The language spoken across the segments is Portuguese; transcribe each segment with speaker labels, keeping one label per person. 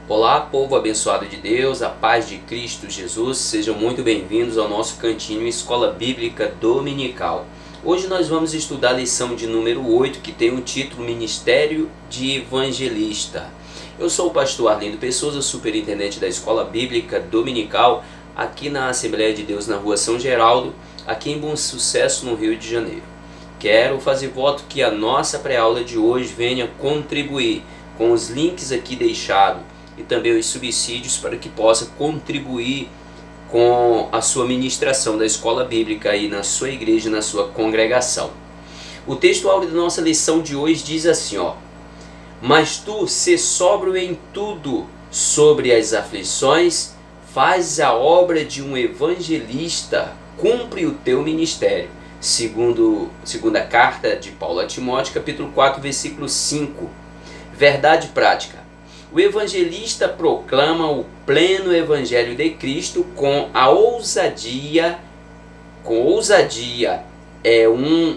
Speaker 1: Olá, povo abençoado de Deus, a paz de Cristo Jesus, sejam muito bem-vindos ao nosso cantinho Escola Bíblica Dominical. Hoje nós vamos estudar a lição de número 8, que tem o título Ministério de Evangelista. Eu sou o pastor Arlindo Pessoa, superintendente da Escola Bíblica Dominical, aqui na Assembleia de Deus na Rua São Geraldo, aqui em Bom Sucesso, no Rio de Janeiro. Quero fazer voto que a nossa pré-aula de hoje venha contribuir com os links aqui deixados e também os subsídios para que possa contribuir com a sua ministração da escola bíblica aí na sua igreja, na sua congregação. O texto áureo da nossa lição de hoje diz assim, mas tu, se sóbrio em tudo sobre as aflições, faz a obra de um evangelista, cumpre o teu ministério. Segunda carta de Paulo a Timóteo, capítulo 4, versículo 5. Verdade prática. O evangelista proclama o pleno evangelho de Cristo com ousadia, é um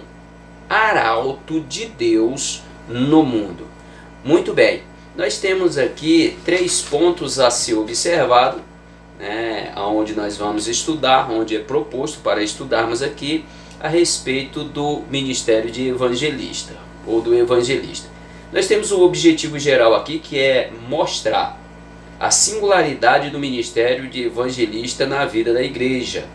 Speaker 1: arauto de Deus no mundo. Muito bem, nós temos aqui 3 pontos a ser observado, onde nós vamos estudar, onde é proposto para estudarmos aqui a respeito do ministério de evangelista, ou do evangelista. Nós temos o objetivo geral aqui, que é mostrar a singularidade do ministério de evangelista na vida da igreja.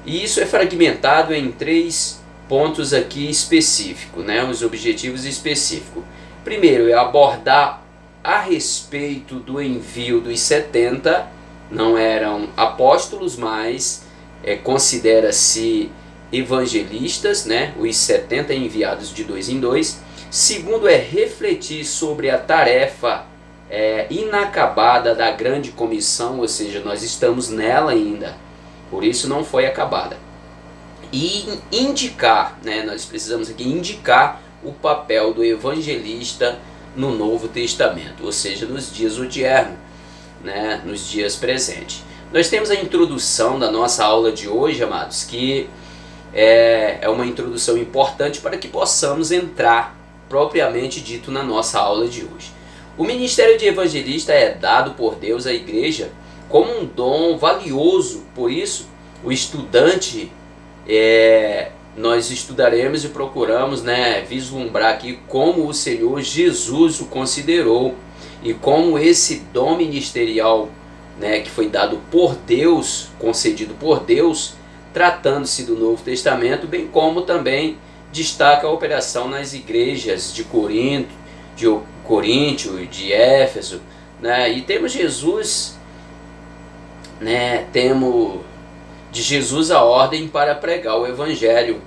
Speaker 1: E isso é fragmentado em 3 pontos aqui específicos, os objetivos específicos. Primeiro é abordar a respeito do envio dos 70, não eram apóstolos, mas considera-se evangelistas, os 70 enviados de 2 em 2. Segundo é refletir sobre a tarefa inacabada da grande comissão, ou seja, nós estamos nela ainda, por isso não foi acabada. E indicar, nós precisamos aqui indicar o papel do evangelista no Novo Testamento, ou seja, nos dias odiernos, nos dias presentes. Nós temos a introdução da nossa aula de hoje, amados, que é uma introdução importante para que possamos entrar propriamente dito na nossa aula de hoje. O ministério de evangelista é dado por Deus à igreja como um dom valioso, por isso o estudante, nós estudaremos e procuramos vislumbrar aqui como o Senhor Jesus o considerou e como esse dom ministerial que foi dado por Deus, concedido por Deus, tratando-se do Novo Testamento, bem como também destaca a operação nas igrejas de Corinto, de Éfeso, e temos Jesus, temos de Jesus a ordem para pregar o Evangelho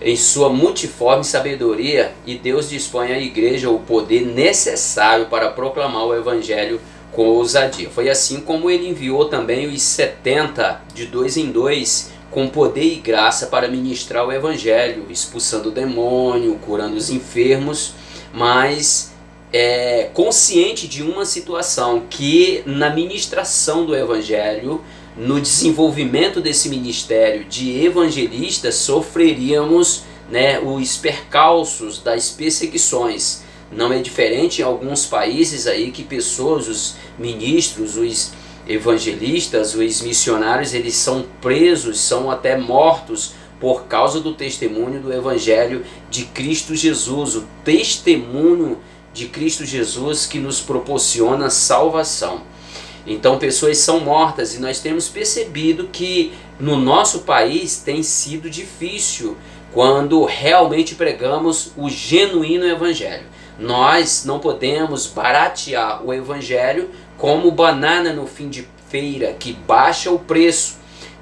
Speaker 1: em sua multiforme sabedoria, e Deus dispõe à igreja o poder necessário para proclamar o Evangelho com ousadia. Foi assim como ele enviou também os 70 de 2 em 2 com poder e graça para ministrar o Evangelho, expulsando o demônio, curando os enfermos, mas consciente de uma situação que na ministração do Evangelho, no desenvolvimento desse ministério de evangelista, sofreríamos os percalços das perseguições. Não é diferente em alguns países aí que pessoas, os ministros, os evangelistas, os missionários, eles são presos, são até mortos por causa do testemunho do Evangelho de Cristo Jesus, o testemunho de Cristo Jesus que nos proporciona salvação. Então pessoas são mortas, e nós temos percebido que no nosso país tem sido difícil quando realmente pregamos o genuíno Evangelho. Nós não podemos baratear o Evangelho como banana no fim de feira, que baixa o preço.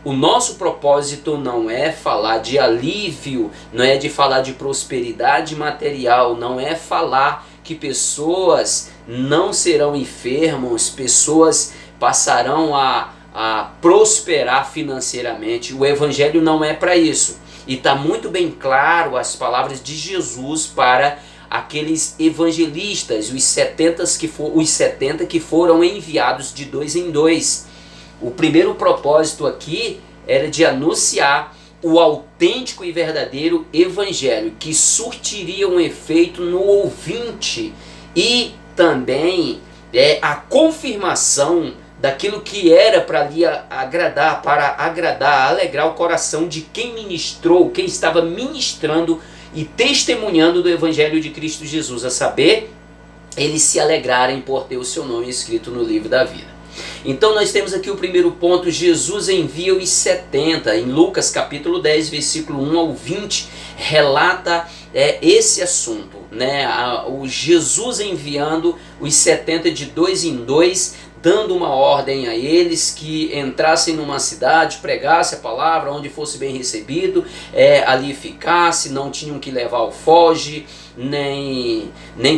Speaker 1: O nosso propósito não é falar de alívio, não é de falar de prosperidade material, não é falar que pessoas não serão enfermos, pessoas passarão a prosperar financeiramente. O Evangelho não é para isso. E está muito bem claro as palavras de Jesus para aqueles evangelistas, os 70 que foram enviados de 2 em 2. O primeiro propósito aqui era de anunciar o autêntico e verdadeiro evangelho, que surtiria um efeito no ouvinte e também é a confirmação daquilo que era para lhe agradar, alegrar o coração de quem ministrou, quem estava ministrando e testemunhando do Evangelho de Cristo Jesus, a saber, eles se alegrarem por ter o seu nome escrito no livro da vida. Então nós temos aqui o primeiro ponto: Jesus envia os 70, em Lucas capítulo 10, versículo 1 ao 20, relata esse assunto, né? O Jesus enviando os 70 de dois em dois, dando uma ordem a eles que entrassem numa cidade, pregassem a palavra, onde fosse bem recebido, ali ficasse, não tinham que levar alforge, nem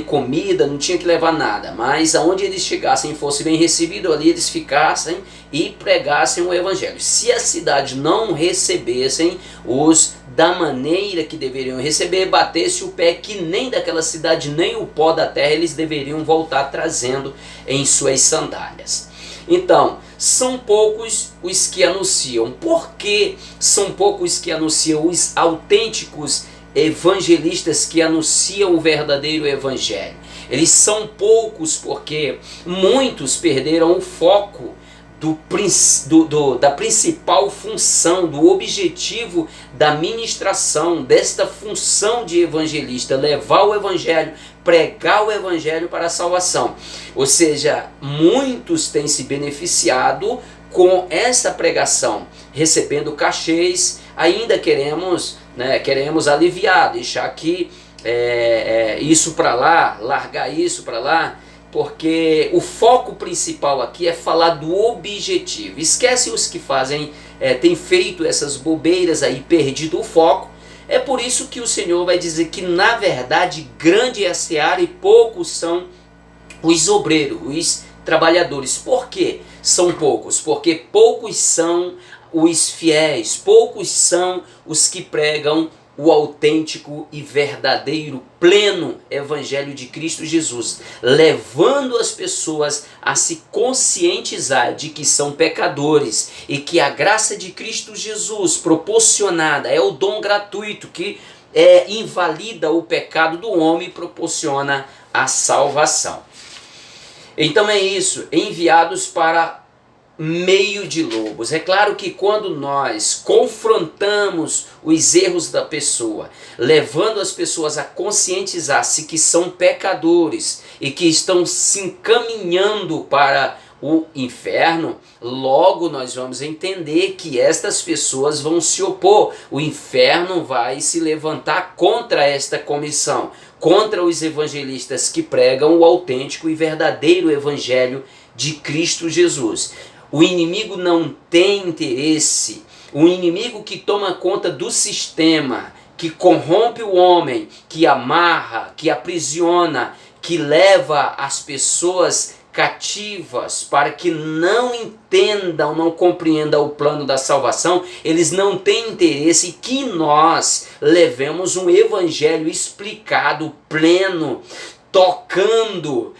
Speaker 1: comida, não tinha que levar nada, mas aonde eles chegassem e fosse bem recebido, ali eles ficassem e pregassem o Evangelho. Se a cidade não recebessem os da maneira que deveriam receber, batesse o pé, que nem daquela cidade, nem o pó da terra eles deveriam voltar trazendo em suas sandálias. Então, são poucos os que anunciam. Por que são poucos os que anunciam? Os autênticos evangelistas que anunciam o verdadeiro evangelho. Eles são poucos porque muitos perderam o foco da principal função, do objetivo da ministração, desta função de evangelista: levar o evangelho, pregar o evangelho para a salvação. Ou seja, muitos têm se beneficiado com essa pregação, recebendo cachês. Ainda queremos aliviar, deixar aqui isso para lá, largar isso para lá, porque o foco principal aqui é falar do objetivo. Esquece os que têm feito essas bobeiras aí, perdido o foco. É por isso que o Senhor vai dizer que na verdade grande é a seara e poucos são os obreiros, os trabalhadores. Por quê? São poucos, porque poucos são os fiéis, poucos são os que pregam o autêntico e verdadeiro, pleno Evangelho de Cristo Jesus, levando as pessoas a se conscientizar de que são pecadores e que a graça de Cristo Jesus proporcionada é o dom gratuito que invalida o pecado do homem e proporciona a salvação. Então é isso, enviados para meio de lobos. É claro que quando nós confrontamos os erros da pessoa, levando as pessoas a conscientizar-se que são pecadores e que estão se encaminhando para o inferno, logo nós vamos entender que estas pessoas vão se opor. O inferno vai se levantar contra esta comissão, contra os evangelistas que pregam o autêntico e verdadeiro evangelho de Cristo Jesus. O inimigo não tem interesse, o inimigo que toma conta do sistema, que corrompe o homem, que amarra, que aprisiona, que leva as pessoas cativas para que não entendam, não compreendam o plano da salvação. Eles não têm interesse que nós levemos um evangelho explicado, pleno, tocando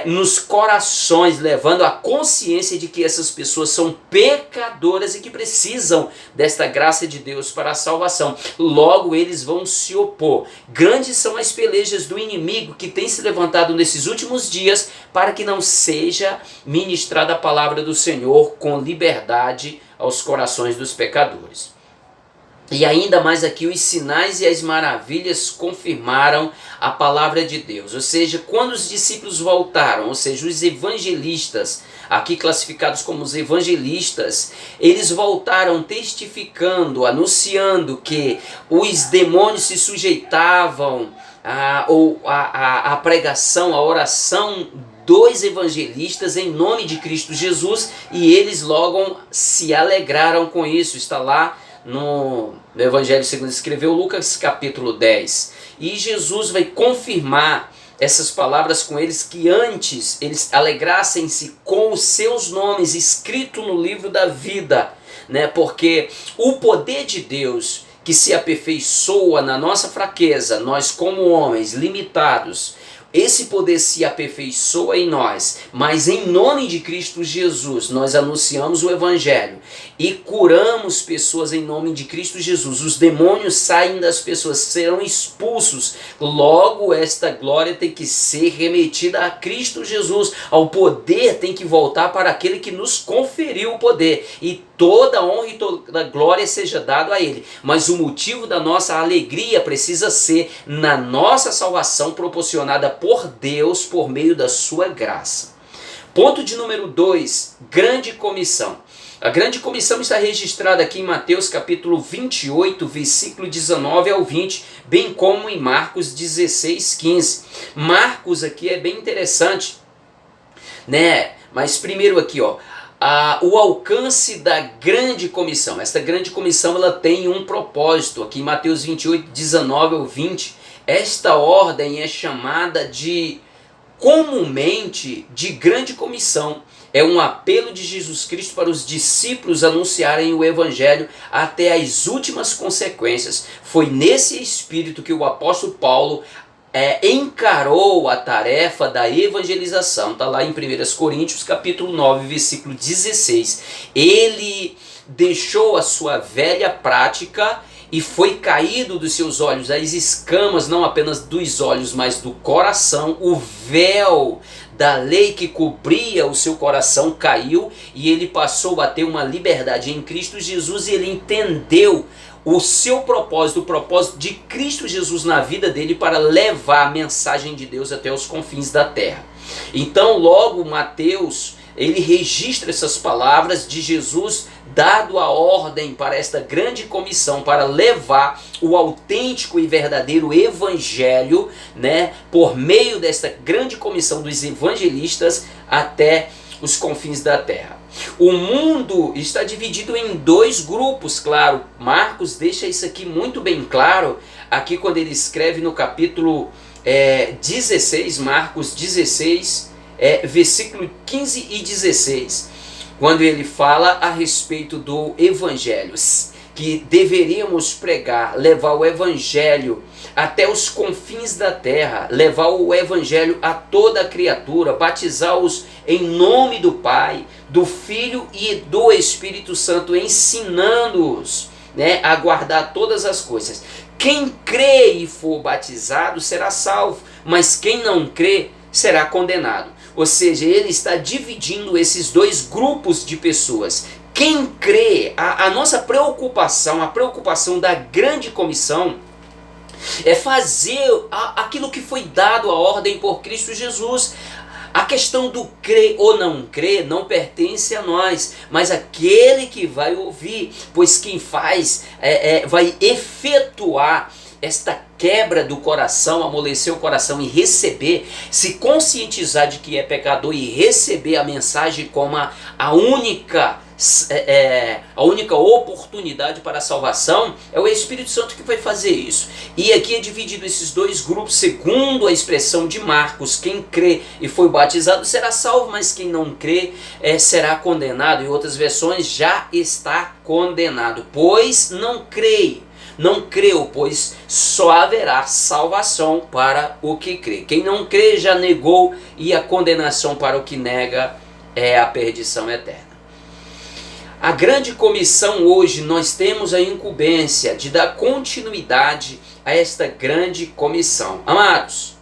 Speaker 1: nos corações, levando a consciência de que essas pessoas são pecadoras e que precisam desta graça de Deus para a salvação. Logo eles vão se opor. Grandes são as pelejas do inimigo que tem se levantado nesses últimos dias para que não seja ministrada a palavra do Senhor com liberdade aos corações dos pecadores. E ainda mais aqui, os sinais e as maravilhas confirmaram a palavra de Deus. Ou seja, quando os discípulos voltaram, ou seja, os evangelistas, aqui classificados como os evangelistas, eles voltaram testificando, anunciando que os demônios se sujeitavam à pregação, à oração dos evangelistas em nome de Cristo Jesus, e eles logo se alegraram com isso. Está lá no Evangelho segundo escreveu Lucas capítulo 10. E Jesus vai confirmar essas palavras com eles, que antes eles alegrassem-se com os seus nomes escritos no livro da vida, né? Porque o poder de Deus que se aperfeiçoa na nossa fraqueza, nós como homens limitados, esse poder se aperfeiçoa em nós, mas em nome de Cristo Jesus nós anunciamos o Evangelho e curamos pessoas em nome de Cristo Jesus. Os demônios saem das pessoas, serão expulsos. Logo, esta glória tem que ser remetida a Cristo Jesus. O poder tem que voltar para aquele que nos conferiu o poder. E toda honra e toda glória seja dado a Ele. Mas o motivo da nossa alegria precisa ser na nossa salvação proporcionada por Deus por meio da sua graça. Ponto de número 2, grande comissão. A grande comissão está registrada aqui em Mateus capítulo 28, versículo 19 ao 20, bem como em Marcos 16, 15. Marcos aqui é bem interessante, né? Mas primeiro aqui, ó, o alcance da grande comissão. Esta grande comissão ela tem um propósito. Aqui em Mateus 28, 19 ao 20, esta ordem é chamada comumente de grande comissão. É um apelo de Jesus Cristo para os discípulos anunciarem o Evangelho até as últimas consequências. Foi nesse espírito que o apóstolo Paulo encarou a tarefa da evangelização. Está lá em 1 Coríntios capítulo 9, versículo 16. Ele deixou a sua velha prática e foi caído dos seus olhos as escamas, não apenas dos olhos, mas do coração. O véu da lei que cobria o seu coração caiu e ele passou a ter uma liberdade em Cristo Jesus, e ele entendeu o seu propósito, o propósito de Cristo Jesus na vida dele para levar a mensagem de Deus até os confins da terra. Então logo Mateus, ele registra essas palavras de Jesus dado a ordem para esta grande comissão, para levar o autêntico e verdadeiro evangelho, né, por meio desta grande comissão dos evangelistas até os confins da terra. O mundo está dividido em dois grupos, claro. Marcos deixa isso aqui muito bem claro, aqui quando ele escreve no capítulo 16, Marcos 16, versículo 15 e 16, quando ele fala a respeito do evangelho, que deveríamos pregar, levar o evangelho até os confins da terra, levar o evangelho a toda a criatura, batizá-os em nome do Pai, do Filho e do Espírito Santo, ensinando-os, né, a guardar todas as coisas. Quem crê e for batizado será salvo, mas quem não crê será condenado. Ou seja, ele está dividindo esses dois grupos de pessoas. Quem crê, a nossa preocupação, a preocupação da grande comissão é fazer aquilo que foi dado a ordem por Cristo Jesus. A questão do crer ou não crer não pertence a nós, mas aquele que vai ouvir, pois quem faz vai efetuar esta quebra do coração, amolecer o coração e receber, se conscientizar de que é pecador e receber a mensagem como a única oportunidade para a salvação, é o Espírito Santo que vai fazer isso. E aqui é dividido esses dois grupos, segundo a expressão de Marcos: quem crê e foi batizado será salvo, mas quem não crê será condenado. Em outras versões, já está condenado, pois não creu, pois só haverá salvação para o que crê. Quem não crê já negou, e a condenação para o que nega é a perdição eterna. A grande comissão hoje, nós temos a incumbência de dar continuidade a esta grande comissão. Amados,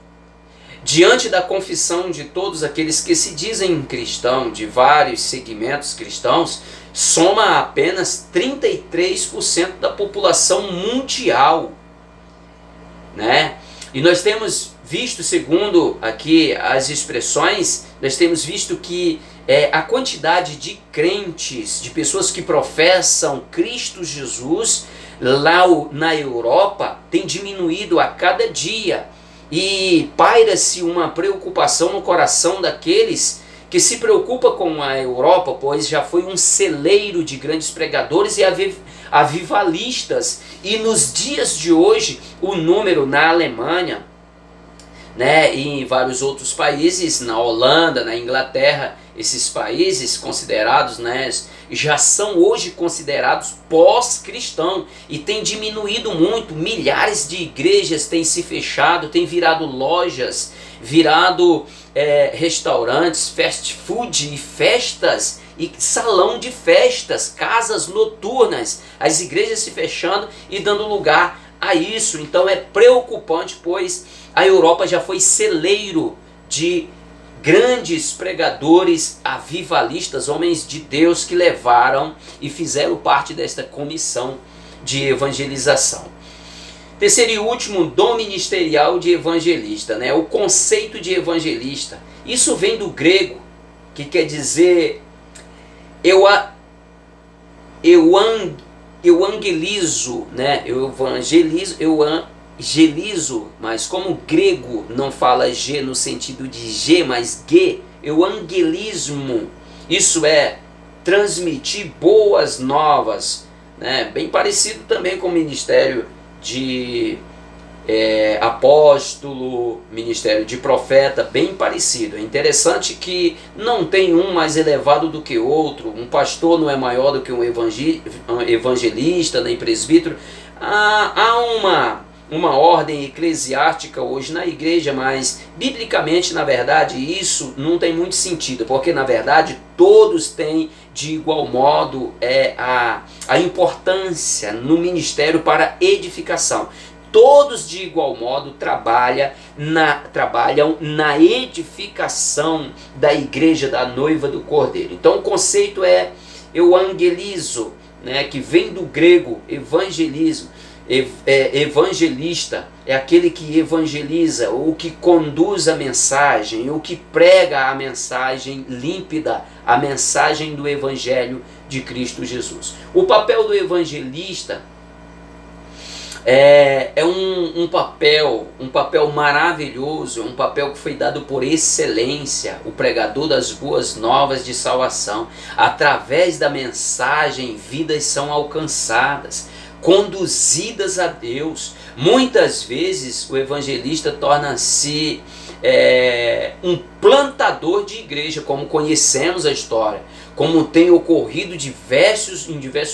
Speaker 1: diante da confissão de todos aqueles que se dizem cristãos, de vários segmentos cristãos, soma apenas 33% da população mundial, né? E nós temos visto, segundo aqui as expressões, nós temos visto que a quantidade de crentes, de pessoas que professam Cristo Jesus lá na Europa, tem diminuído a cada dia. E paira-se uma preocupação no coração daqueles que se preocupa com a Europa, pois já foi um celeiro de grandes pregadores e avivalistas. E nos dias de hoje, o número na Alemanha, né, e em vários outros países, na Holanda, na Inglaterra, esses países considerados, né, já são hoje considerados pós-cristão e tem diminuído muito. Milhares de igrejas têm se fechado, têm virado lojas, virado restaurantes, fast food e festas e salão de festas, casas noturnas, as igrejas se fechando e dando lugar a isso. Então é preocupante, pois a Europa já foi celeiro de grandes pregadores avivalistas, homens de Deus que levaram e fizeram parte desta comissão de evangelização. Terceiro e último, dom ministerial de evangelista, né? O conceito de evangelista. Isso vem do grego, que quer dizer eu angelizo, né? Eu evangelizo, mas como o grego não fala G no sentido de G, mas G, evangelismo. Isso é transmitir boas novas, né? Bem parecido também com o ministério de apóstolo, ministério de profeta, bem parecido. É interessante que não tem um mais elevado do que outro. Um pastor não é maior do que um evangelista, nem presbítero. Há uma ordem eclesiástica hoje na igreja, mas biblicamente, na verdade, isso não tem muito sentido, porque na verdade todos têm de igual modo a importância no ministério para edificação. Todos de igual modo trabalham na edificação da igreja, da noiva do Cordeiro. Então o conceito é evangelizo, né, que vem do grego evangelismo. Evangelista é aquele que evangeliza, ou que conduz a mensagem, ou que prega a mensagem límpida, a mensagem do Evangelho de Cristo Jesus. O papel do evangelista é um papel maravilhoso, um papel que foi dado por excelência, o pregador das boas novas de salvação. Através da mensagem, vidas são alcançadas, conduzidas a Deus. Muitas vezes o evangelista torna-se um plantador de igreja, como conhecemos a história, como tem ocorrido em diversos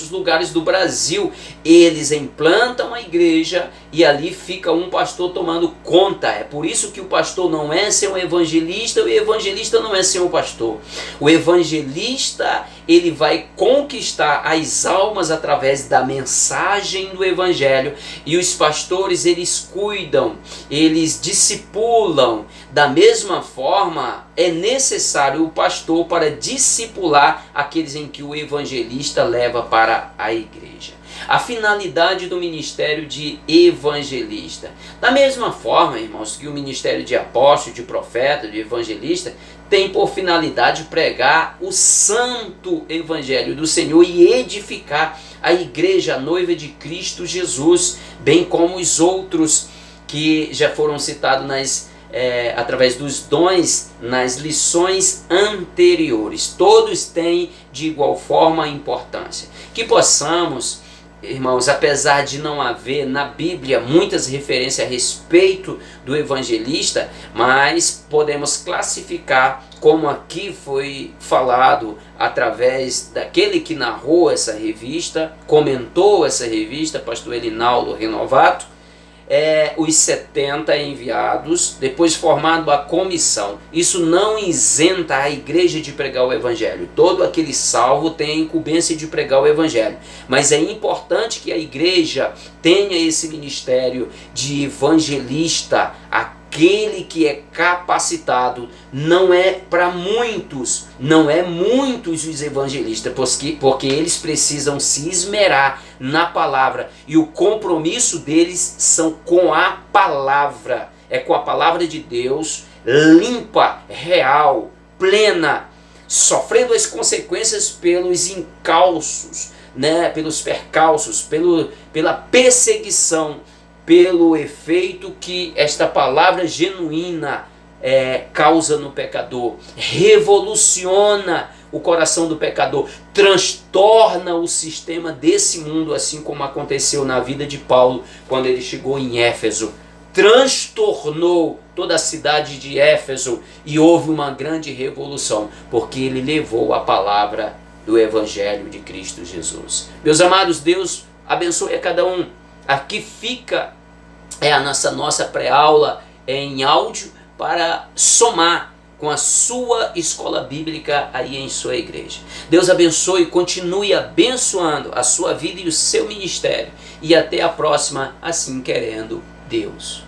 Speaker 1: lugares do Brasil. Eles implantam a igreja e ali fica um pastor tomando conta. É por isso que o pastor não é ser um evangelista, o evangelista não é ser um pastor. O evangelista, ele vai conquistar as almas através da mensagem do evangelho, e os pastores, eles cuidam, eles discipulam. Da mesma forma, é necessário o pastor para discipular aqueles em que o evangelista leva para a igreja. A finalidade do ministério de evangelista. Da mesma forma, irmãos, que o ministério de apóstolo, de profeta, de evangelista, tem por finalidade pregar o santo evangelho do Senhor e edificar a igreja, a noiva de Cristo Jesus, bem como os outros que já foram citados através dos dons nas lições anteriores. Todos têm de igual forma importância. Que possamos, irmãos, apesar de não haver na Bíblia muitas referências a respeito do evangelista, mas podemos classificar, como aqui foi falado através daquele que narrou essa revista, comentou essa revista, pastor Elinaldo Renovato, os 70 enviados, depois formado a comissão. Isso não isenta a igreja de pregar o evangelho. Todo aquele salvo tem a incumbência de pregar o evangelho, mas é importante que a igreja tenha esse ministério de evangelista, aquele que é capacitado. Não é para muitos, não é muitos os evangelistas, porque eles precisam se esmerar na palavra, e o compromisso deles são com a palavra, é com a palavra de Deus, limpa, real, plena, sofrendo as consequências pelos encalços, né, pelos percalços, pela perseguição, pelo efeito que esta palavra genuína causa no pecador, revoluciona o coração do pecador, transtorna o sistema desse mundo, assim como aconteceu na vida de Paulo quando ele chegou em Éfeso. Transtornou toda a cidade de Éfeso e houve uma grande revolução, porque ele levou a palavra do Evangelho de Cristo Jesus. Meus amados, Deus abençoe a cada um. Aqui fica a nossa pré-aula em áudio para somar com a sua escola bíblica aí em sua igreja. Deus abençoe e continue abençoando a sua vida e o seu ministério. E até a próxima, assim querendo Deus.